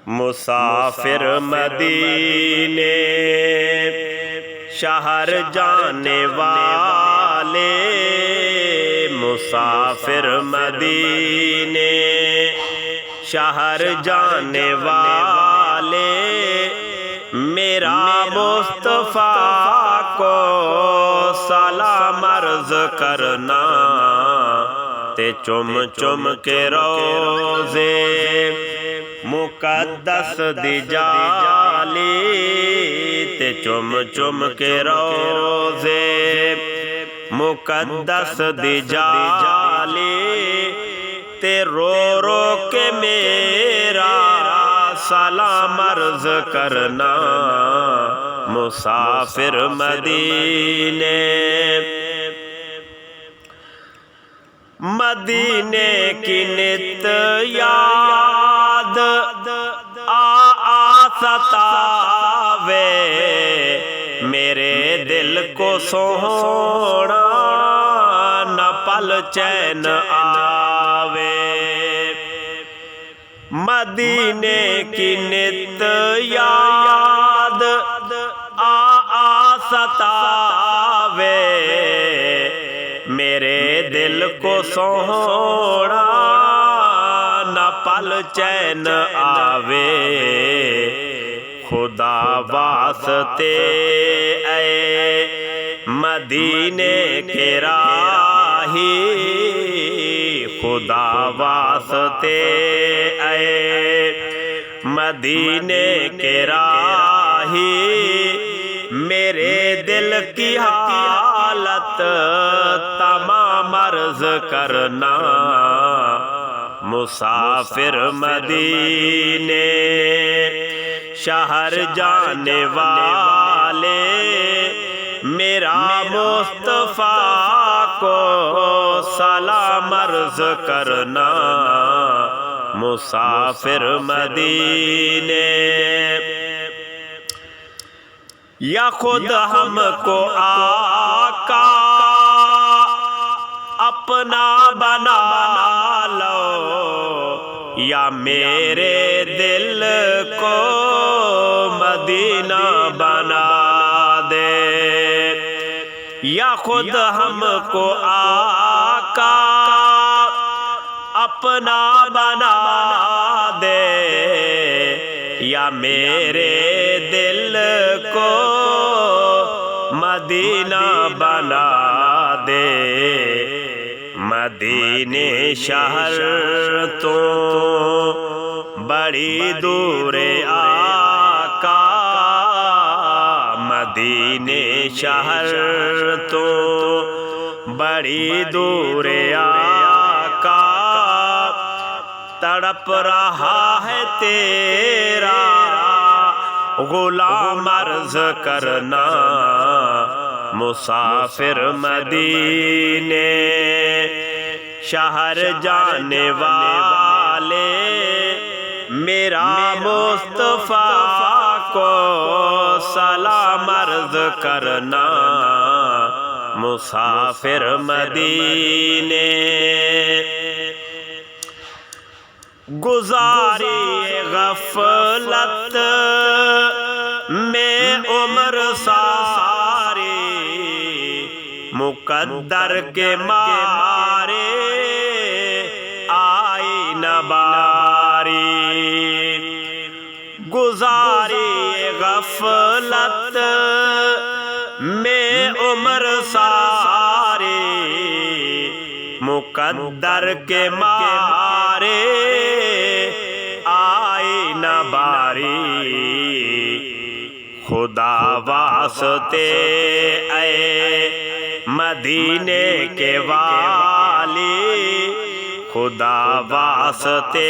مسافر مدینے شہر جانے والے، مسافر مدینے شہر جانے والے، میرا مصطفیٰ کو سلام عرض کرنا، تے چم چم کے روزے مقدس دی جالی، تے چم چم کے روزے مقدس دی جالی، تے رو رو کے میرا سلام عرض کرنا، مسافر مدینے مدینے کی نت یاد ستاوے، میرے دل کو سونا نہ پل چین آوے، مدینے کی نت یاد ستاوے، میرے دل کو سونا نہ پل چین آوے، خدا واسطے اے مدینے کے راہی، خدا واسطے اے مدینے کے راہی، میرے دل کی حالت تمام عرض کرنا، مسافر مدینے شہر جانے والے، میرا مصطفیٰ کو سلام عرض کرنا، مسافر مدینے یا خود ہم کو آقا اپنا بنا لو، یا میرے دل کو مدینہ بنا دے، یا خود ہم کو آقا اپنا بنا دے، یا میرے دل کو مدینہ بنا دے، مدینے شہر تو بڑی دور آقا، مدینے شہر تو بڑی دور آقا، تڑپ رہا ہے تیرا غلام عرض کرنا، مسافر مدینے شہر جانے والے، میرا مصطفیٰ کو سلام عرض کرنا، مسافر مدینے گزاری غفلت میں عمر ساری، مقدر کے مارے آئی نہ باری، گزاری غفلت میں عمر ساری، مقدر کے مارے آئی نہ باری، خدا واسطے اے مدینے کے والی، خدا واسطے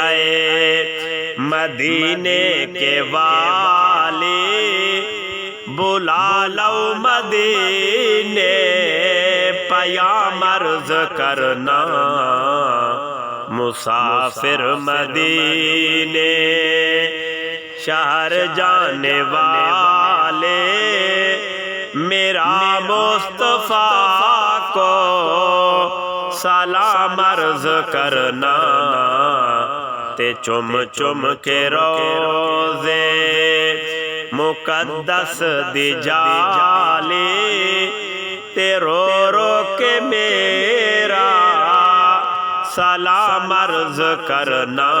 اے مدینے کے والی، بلا لو مدینے پیام عرض کرنا، مسافر مدینے شہر جانے والے، میرا مصطفیٰ کو سلام عرض کرنا، تے چم چم کے روزے مقدس دی جالے تے رو رو کے میرا سلام عرض کرنا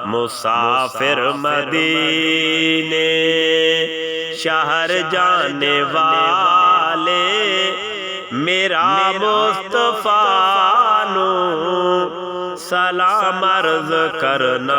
مسافر مدینے شہر جانے والے میرا مصطفیٰ نو سلام عرض کرنا